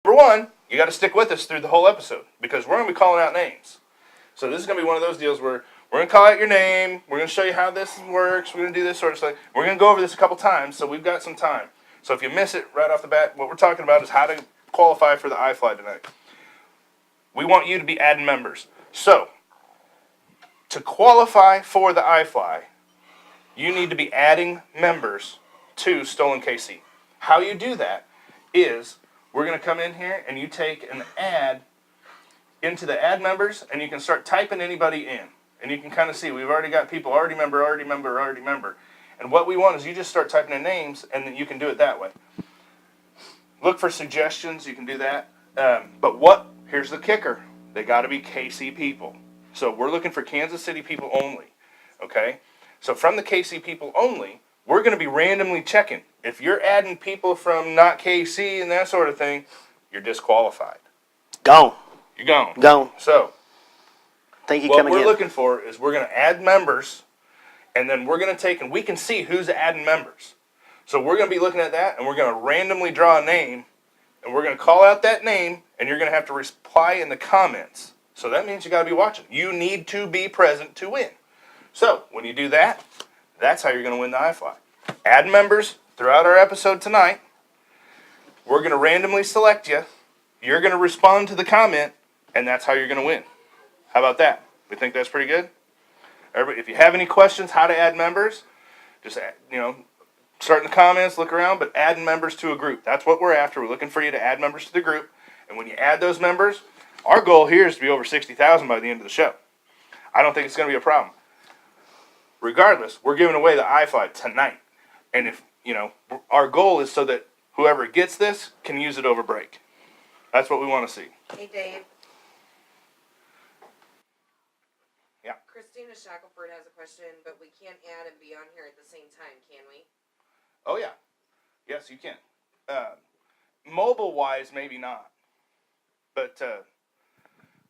Number one, you got to stick with us through the whole episode because we're going to be calling out names. So this is going to be one of those deals where we're going to call out your name. We're going to show you how this works. We're going to do this sort of stuff. We're going to go over this a couple times, so we've got some time. So if you miss it right off the bat, what we're talking about is how to qualify for the iFly tonight. We want you to be adding members. So to qualify for the iFly, you need to be adding members to StolenKC. How you do that is we're going to come in here and you take an ad into the add members and you can start typing anybody in. And you can kind of see we've already got people already member. And what we want is you just start typing in names and then you can do it that way. Look for suggestions. You can do that. But here's the kicker. They got to be KC people. So we're looking for Kansas City people only. Okay? So from the KC people only, we're going to be randomly checking. If you're adding people from not KC and that sort of thing, you're disqualified. Gone. You're gone. Gone. So thank you. What we're looking for is we're going to add members, and then we're going to take and we can see who's adding members. So we're going to be looking at that, and we're going to randomly draw a name, and we're going to call out that name, and you're going to have to reply in the comments. So that means you got to be watching. You need to be present to win. So when you do that, that's how you're going to win the iFly. Add members throughout our episode tonight. We're going to randomly select you. You're going to respond to the comment, and that's how you're going to win. How about that? We think that's pretty good? Everybody, if you have any questions how to add members, just start in the comments, look around, but add members to a group. That's what we're after. We're looking for you to add members to the group. And when you add those members, our goal here is to be over 60,000 by the end of the show. I don't think it's going to be a problem. Regardless, we're giving away the iFly tonight. And if, our goal is so that whoever gets this can use it over break. That's what we want to see. Hey, Dave. Yeah. Kristina Shackelford has a question, but we can't add and be on here at the same time, can we? Oh, yeah. Yes, you can. Mobile-wise, maybe not. But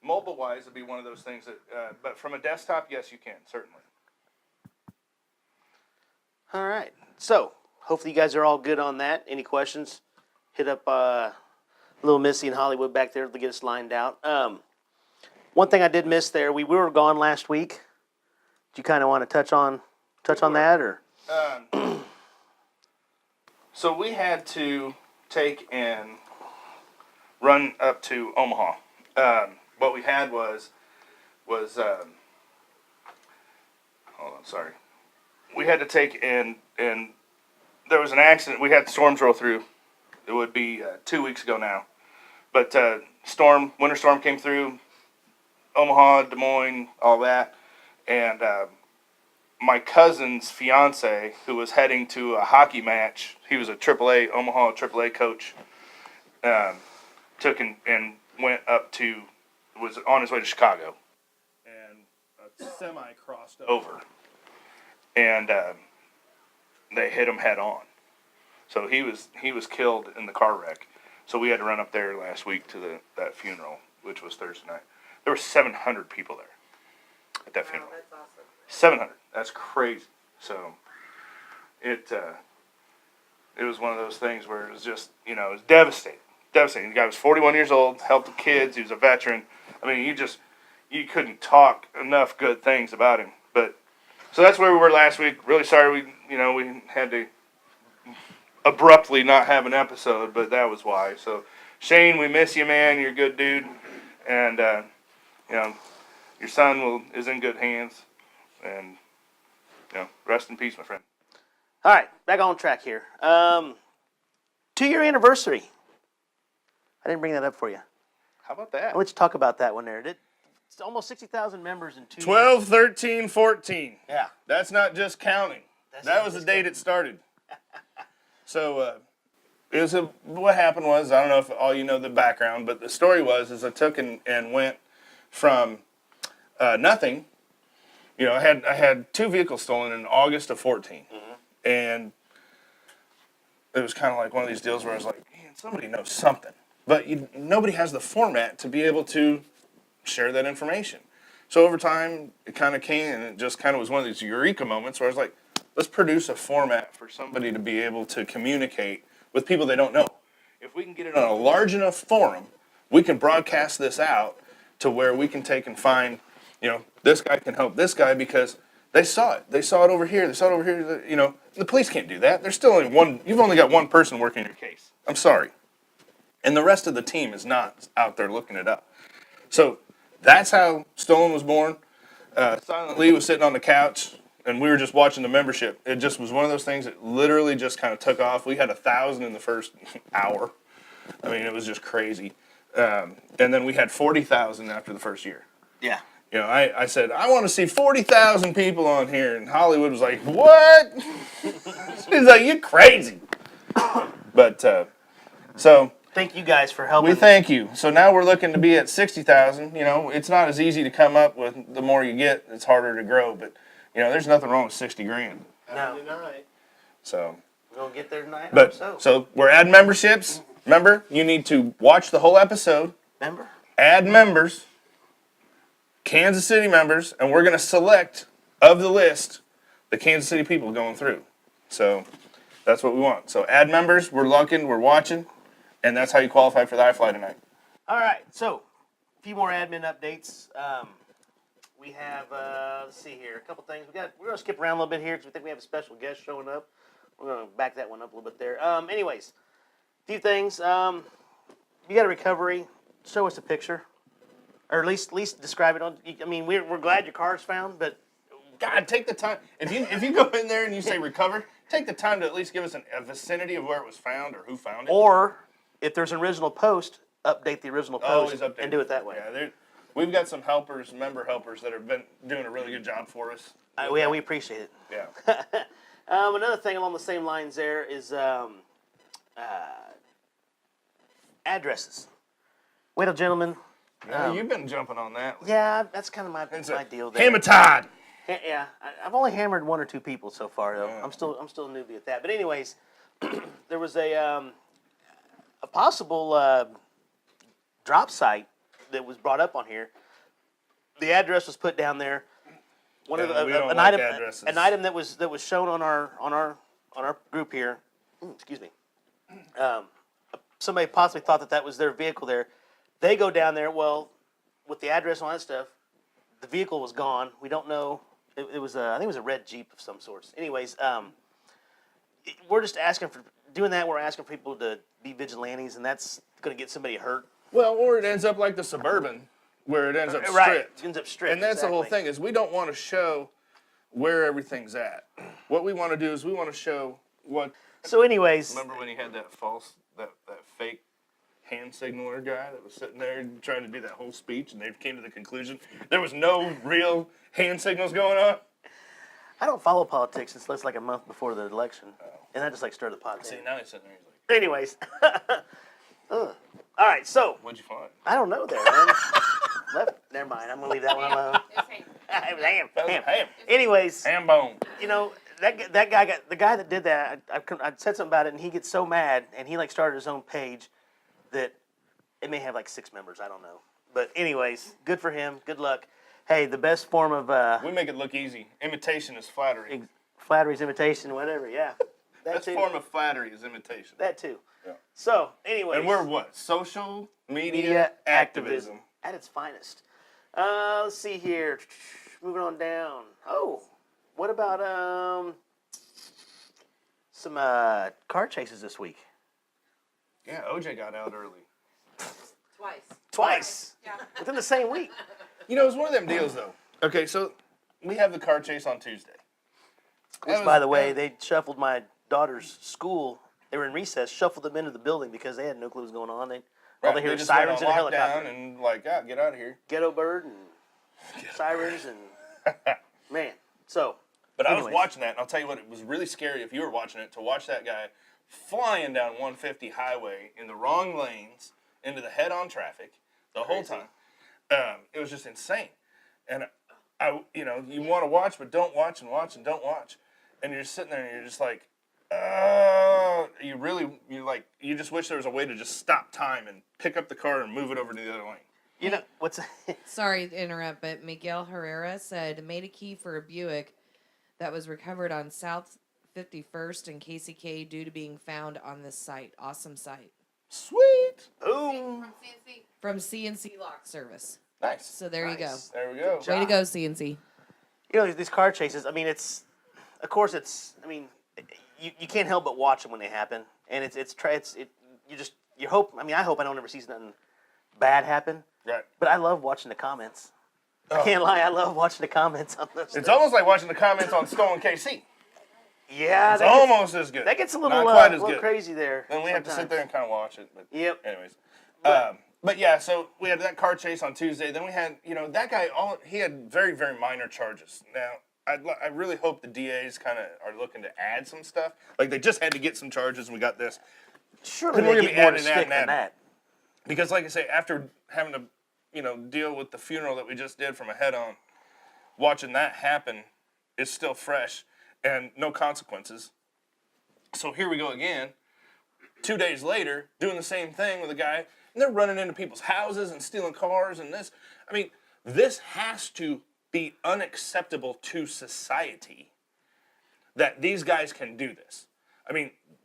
mobile-wise would be one of those things that, but from a desktop, yes, you can, certainly. All right. So, hopefully you guys are all good on that. Any questions? Hit up little Missy in Hollywood back there to get us lined out. One thing I did miss there, we were gone last week. Do you kind of want to touch on that, or? So we had to take and run up to Omaha. What we had was hold on, sorry. We had to take and there was an accident. We had storms roll through. It would be 2 weeks ago now. But winter storm came through, Omaha, Des Moines, all that. And my cousin's fiance, who was heading to a hockey match, he was a Omaha AAA coach, took and went up to, was on his way to Chicago. And a semi crossed over. And they hit him head on. So he was killed in the car wreck. So we had to run up there last week to that funeral, which was Thursday night. There were 700 people there at that funeral. That's awesome. 700. That's crazy. So it was one of those things where it was just, it was devastating. Devastating. The guy was 41 years old, helped the kids, he was a veteran. I mean, you couldn't talk enough good things about him. But so that's where we were last week. Really sorry we had to abruptly not have an episode, but that was why. So Shane, we miss you, man. You're a good dude. And your son is in good hands. And rest in peace, my friend. All right, back on track here. 2-year anniversary. I didn't bring that up for you. How about that? I'll let you talk about that one there. It's almost 60,000 members in 2 years. 12, 13, 14. Yeah. That's not just counting. That was the date it started. So what happened was, I don't know if all you know the background, but the story was I took and went from nothing. I had 2 vehicles stolen in August of 14. Mm-hmm. And it was kind of like one of these deals where I was like, man, somebody knows something. But nobody has the format to be able to share that information. So over time, it kind of came, and it just kind of was one of these eureka moments where I was like, let's produce a format for somebody to be able to communicate with people they don't know. if we can get it on a large enough forum, we can broadcast this out to where we can take and find, this guy can help this guy because they saw it. They saw it over here. They saw it over here. The police can't do that. There's still only one. You've only got one person working your case. I'm sorry. And the rest of the team is not out there looking it up. So that's how Stolen was born. Silent Lee was sitting on the couch, and we were just watching the membership. It just was one of those things that literally just kind of took off. We had 1,000 in the first hour. I mean, it was just crazy. And then we had 40,000 after the first year. Yeah. I said, I want to see 40,000 people on here. And Hollywood was like, what? He's like, you're crazy. But, so. Thank you guys for helping. We thank you. So now we're looking to be at 60,000. It's not as easy to come up with. The more you get, it's harder to grow. But, there's nothing wrong with 60 grand. No. So. We're going to get there tonight. But, so we're adding memberships. Remember, you need to watch the whole episode. Remember? Add members. Kansas City members. And we're going to select, of the list, the Kansas City people going through. So, that's what we want. So, add members. We're looking. We're watching. And that's how you qualify for the iFly tonight. All right, so a few more admin updates. We have, let's see here, a couple things. We're going to skip around a little bit here because we think we have a special guest showing up. We're going to back that one up a little bit there. Anyways, a few things. You got a recovery. Show us a picture, or at least describe it. We're glad your car's found, but God, take the time. If you go in there and you say recover, take the time to at least give us a vicinity of where it was found or who found it. Or if there's an original post, update the original post and do it that way. Yeah, we've got some helpers, member helpers, that have been doing a really good job for us. We appreciate it. Yeah. Another thing along the same lines there is addresses. Wait a gentleman. You've been jumping on that. Yeah, that's kind of my deal there. Hematod. Yeah, I've only hammered one or two people so far, though. Yeah. I'm still a newbie at that. But anyways, there was a possible drop site that was brought up on here. The address was put down there. An item that was shown on our group here. Excuse me. Somebody possibly thought that was their vehicle there. They go down there. Well, with the address and all that stuff, the vehicle was gone. We don't know. It was I think it was a red Jeep of some sorts. Anyways, we're just asking for doing that. We're asking people to be vigilantes, and that's going to get somebody hurt. Well, or it ends up like the Suburban, where it ends up stripped. Right, it ends up stripped. And that's the whole thing, is we don't want to show where everything's at. What we want to do is we want to show what... So anyways... Remember when he had that fake hand signaler guy that was sitting there trying to do that whole speech, and they came to the conclusion there was no real hand signals going on? I don't follow politics until it's like a month before the election, and I just stirred the pot. See, now he's sitting there, he's like... Anyways... All right, so... What'd you find? I don't know there, man. Never mind. I'm going to leave that one alone. It was ham. Anyways... Ham bone. That guy the guy that did that, I said something about it, and he gets so mad, and he started his own page that it may have 6 members. I don't know. But anyways, good for him. Good luck. Hey, the best form of... we make it look easy. Imitation is flattery. Flattery's imitation, whatever, yeah. Best form of flattery is imitation. That too. Yeah. So, anyways. And we're what? Social media activism. At its finest. Let's see here. Moving on down. Oh, what about some car chases this week? Yeah, OJ got out early. Twice. Yeah. Within the same week. It's one of them deals, though. Okay, so we have the car chase on Tuesday. Which, by the way, they shuffled my daughter's school. They were in recess, shuffled them into the building because they had no clue what was going on. All they hear is sirens and a helicopter. And get out of here. Ghetto bird and sirens and man. So. But anyways. I was watching that, and I'll tell you what, it was really scary if you were watching it, to watch that guy flying down 150 highway in the wrong lanes into the head-on traffic the whole time. It was just insane. And you want to watch, but don't watch and watch and don't watch. And you're sitting there and you're just like, you just wish there was a way to just stop time and pick up the car and move it over to the other lane. What's Sorry to interrupt, but Miguel Herrera said made a key for a Buick that was recovered on South 51st and KCK due to being found on this site. Awesome site. Sweet. Boom. From CNC Lock Service. Nice. So there you go. There we go. Way to go, CNC. You know, these car chases, I mean, you can't help but watch them when they happen. And you hope, I hope I don't ever see nothing bad happen. Right. But I love watching the comments. I can't lie, I love watching the comments on this. It's almost like watching the comments on StolenKC. Yeah, It's almost as good. That gets a little, Not quite as little good. crazy there. Then we have to sit there and kind of watch it. But Yep. anyways. But yeah, so we had that car chase on Tuesday. Then we had, that guy, he had very, very minor charges. Now, I really hope the DAs kind of are looking to add some stuff. Like, they just had to get some charges, and we got this. Surely We're they gonna get be more to adding stick than that. Because, like I say, after having to, deal with the funeral that we just did from a head-on, watching that happen is still fresh and no consequences. So here we go again, 2 days later, doing the same thing with a guy, and they're running into people's houses and stealing cars and this. This has to be unacceptable to society that these guys can do this.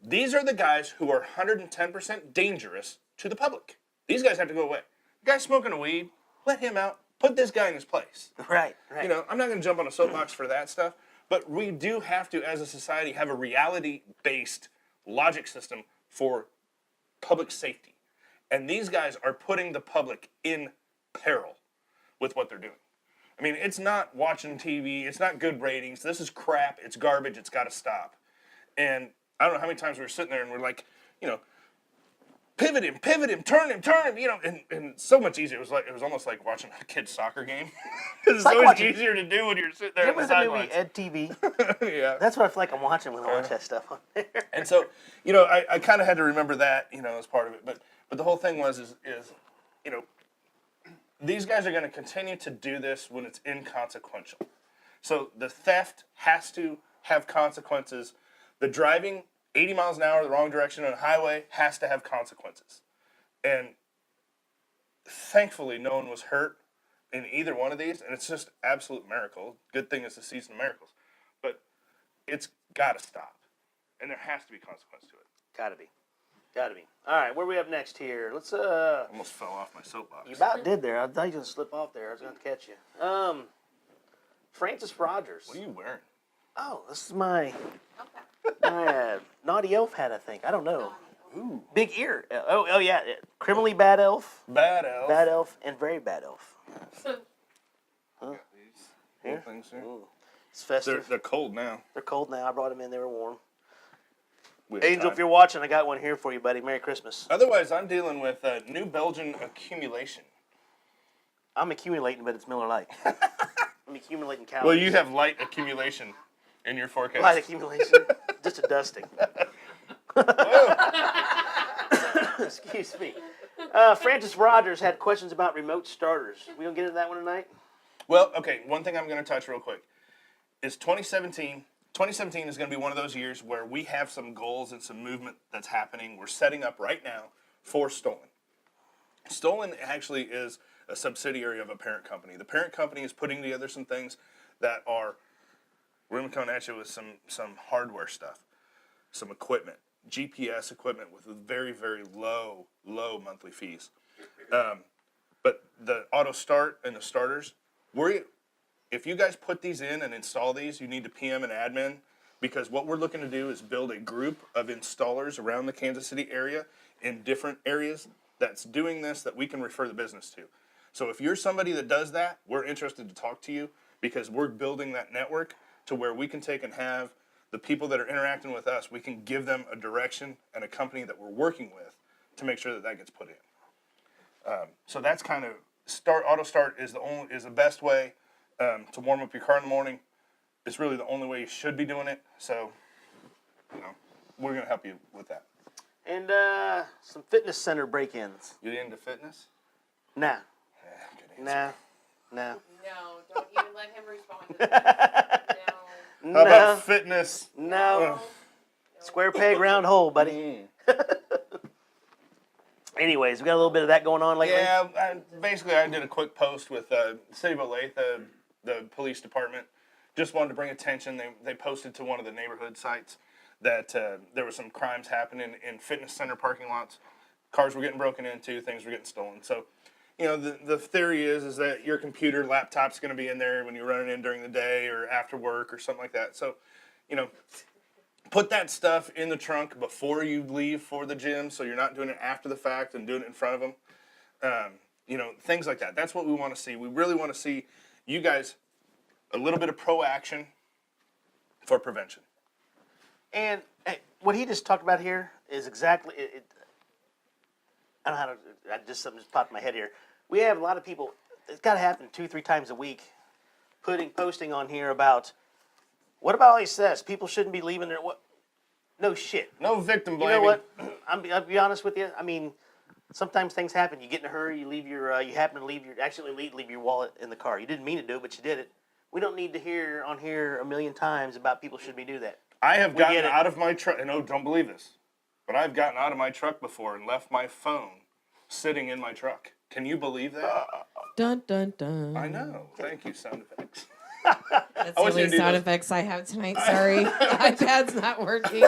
These are the guys who are 110% dangerous to the public. These guys have to go away. The guy's smoking a weed, let him out, put this guy in his place. Right. I'm not going to jump on a soapbox for that stuff, but we do have to, as a society, have a reality-based logic system for public safety. And these guys are putting the public in peril with what they're doing. It's not watching TV. It's not good ratings. This is crap. It's garbage. It's got to stop. And I don't know how many times we were sitting there and we're like, pivot him, turn him, and so much easier. It was almost like watching a kid's soccer game. It's like so much watching- easier to do when you're sitting there on the Remember the movie sidelines. Ed TV? Yeah. That's what I feel like I'm watching when I watch that stuff on there. And so, I kind of had to remember that, as part of it. But the whole thing is these guys are going to continue to do this when it's inconsequential. So the theft has to have consequences. The driving 80 miles an hour the wrong direction on a highway has to have consequences. And thankfully, no one was hurt in either one of these, and it's just absolute miracle. Good thing it's the season of miracles. But it's got to stop. And there has to be consequence to it. Gotta be. All right, where are we up next here? Let's, Almost fell off my soapbox. You about did there. I thought you were going to slip off there. I was going to catch you. Francis Rogers. What are you wearing? Oh, this is my naughty elf hat, I think. I don't know. Ooh. Big ear. Oh yeah. Criminally bad elf. Bad elf. Bad elf and very bad elf. Got these little things here. Ooh. It's festive. They're cold now. They're cold now. I brought them in. They were warm. We have Angel, time. if you're watching, I got one here for you, buddy. Merry Christmas. Otherwise, I'm dealing with New Belgian accumulation. I'm accumulating, but it's Miller Lite. I'm accumulating calories. Well, you have light accumulation in your forecast. light accumulation. Just a dusting. Excuse me. Francis Rogers had questions about remote starters. We gonna get into that one tonight? Well, okay, one thing I'm going to touch real quick is 2017. 2017 is going to be one of those years where we have some goals and some movement that's happening. We're setting up right now for Stolen. Stolen actually is a subsidiary of a parent company. The parent company is putting together some things that are, we're going to come at you with some hardware stuff, some equipment, GPS equipment with very, very low monthly fees. But the auto start and the starters, if you guys put these in and install these, you need to PM an admin, because what we're looking to do is build a group of installers around the Kansas City area in different areas that's doing this that we can refer the business to. So if you're somebody that does that, we're interested to talk to you, because we're building that network to where we can take and have the people that are interacting with us, we can give them a direction and a company that we're working with to make sure that gets put in. So that's kind of auto start is the best way to warm up your car in the morning. It's really the only way you should be doing it. So, we're going to help you with that. And some fitness center break-ins. You into fitness? Nah. Yeah, good answer. Nah. No, don't even let him respond to that. No. How about fitness? No. Square peg, round hole, buddy. Anyways, we got a little bit of that going on lately. Yeah, I did a quick post with City of Olathe, the police department. Just wanted to bring attention. They posted to one of the neighborhood sites that there were some crimes happening in fitness center parking lots. cars were getting broken into, things were getting stolen. So, you know, the theory is that your computer, laptop's going to be in there when you're running in during the day or after work or something like that. So, you know, put that stuff in the trunk before you leave for the gym, so you're not doing it after the fact and doing it in front of them. You know, things like that. That's what we want to see. We really want to see you guys a little bit of proaction for prevention. And what he just talked about here is exactly I don't know how to. Something just popped in my head here. We have a lot of people. It's got to happen 2-3 times a week. Posting on here about what about all these thefts? People shouldn't be leaving their what? No shit. No victim You blaming. know what? I'll be honest with you. I mean, sometimes things happen. You get in a hurry. You leave your. You happen to leave your wallet in the car. You didn't mean to do it, but you did it. We don't need to hear on here a million times about people should be do that. I have gotten out of my truck. No, don't believe this. But I've gotten out of my truck before and left my phone sitting in my truck. Can you believe that? Dun dun dun. I know. Thank you, sound effects. That's the only sound effects I have tonight. Sorry, iPad's not working.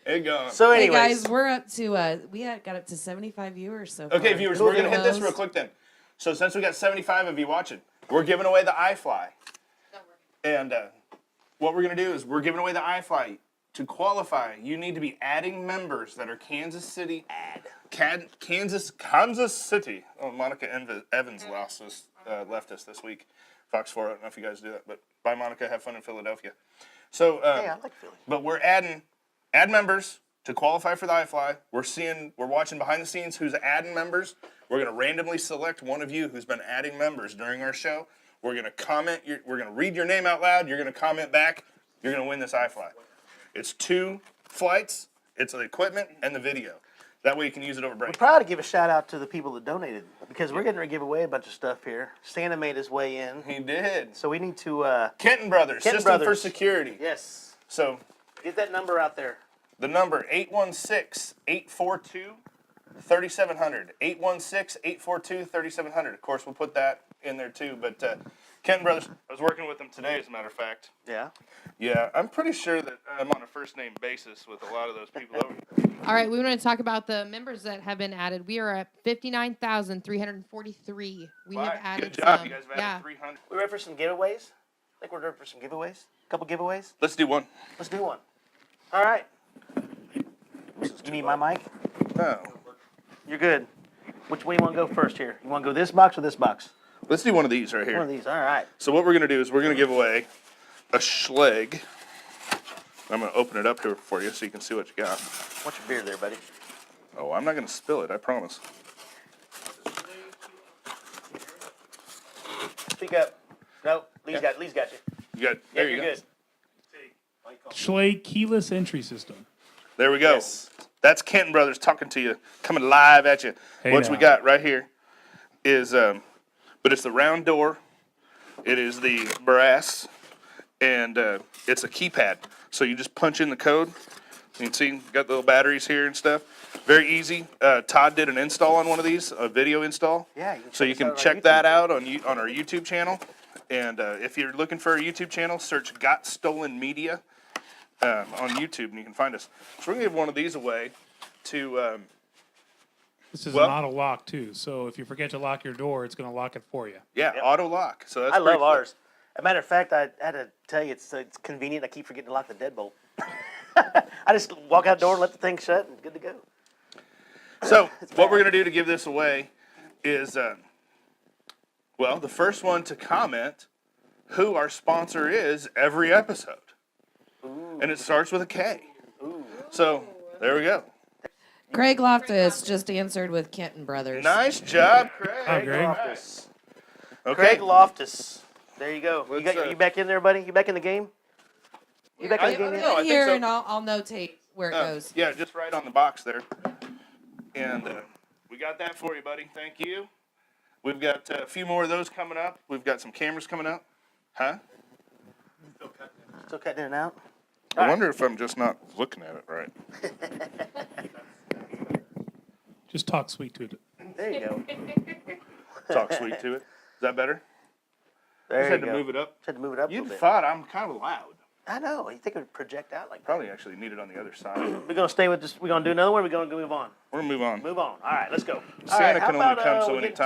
It gone. So, Hey anyways, guys, we're up to got up to 75 viewers so far. Okay, viewers, we're gonna hit this real quick then. So since we got 75 of you watching, we're giving away the iFly. And what we're gonna do is we're giving away the iFly. To qualify, you need to be adding members that are Kansas City. Kansas City. Oh, Monica Evans left us this week. Fox 4. I don't know if you guys do that, but bye, Monica. Have fun in Philadelphia. So, hey, I like Philly. But we're add members to qualify for the iFly. We're watching behind the scenes who's adding members. We're gonna randomly select one of you who's been adding members during our show. We're gonna comment. We're gonna read your name out loud. You're gonna comment back. You're gonna win this iFly. It's 2 flights, it's the equipment, and the video. That way you can use it over break. We're proud to give a shout out to the people that donated because we're getting ready to give away a bunch of stuff here. Santa made his way in. He did. So we need to... Kenton Brothers, Kenton System Brothers. for Security. Yes. So Get that number out there. the number, 816-842-3700. 816-842-3700. Of course, we'll put that in there too. But Kenton Brothers, I was working with them today, as a matter of fact. Yeah. Yeah, I'm pretty sure that I'm on a first-name basis with a lot of those people over here. All right, we want to talk about the members that have been added. We are at 59,343. We have added Good job, some. you guys have added 300. We ready for some giveaways? I think we're ready for some giveaways. A couple giveaways. Let's do one. Let's do one. All right. You need my mic? No. You're good. Which way you want to go first here? You want to go this box or this box? Let's do one of these right here. One of these. All right. So what we're going to do is we're going to give away a Schleg. I'm going to open it up here for you so you can see what you got. What's your beer there, buddy? Oh, I'm not going to spill it, I promise. Speak up. No, Lee's got you. You got, there you you're go. good. Schley keyless entry system. There we go. Yes. That's Kenton Brothers talking to you, coming live at you. Hey What now. we got right here is, but it's the round door. It is the brass, and it's a keypad. So you just punch in the code. You can see, got the little batteries here and stuff. Very easy. Todd did an install on one of these, a video install. Yeah. So you can check that out on our YouTube channel. And if you're looking for a YouTube channel, search gotStolen Media on YouTube, and you can find us. So we're going to give one of these away to... This is Well- an auto lock too, so if you forget to lock your door, it's going to lock it for you. Yeah, auto lock. So that's I pretty love cool. ours. As a matter of fact, I had to tell you, it's convenient. I keep forgetting to lock the deadbolt. I just walk out the door, let the thing shut, and good to go. So what we're going to do to give this away is, well, the first one to comment who our sponsor is every episode. Ooh. And it starts with a K. Ooh. So there we go. Craig Loftus just answered with Kenton Brothers. Nice job, Craig. Hi, Greg. Loftus. Okay. Craig Loftus. There you go. Let's, You back in there, buddy? You back in the game? You back in the game no, yet? I think Here, so. and I'll notate where it goes. Yeah, just right on the box there. And we got that for you, buddy. Thank you. We've got a few more of those coming up. We've got some cameras coming up. Huh? Still cutting in and out? I wonder if I'm just not looking at it right. Just talk sweet to it. There you go. Talk sweet to it. Is that better? There Just you had to go. move it up. Just had to move it up a You little bit. thought I'm kind of loud. I know. You think it would project out like that? Probably actually need it on the other side. We're gonna stay with this. We're gonna do another one. We're gonna move on. We're gonna move on. Move on. All right, let's go. All Santa right, how can only about, come so we many get to times.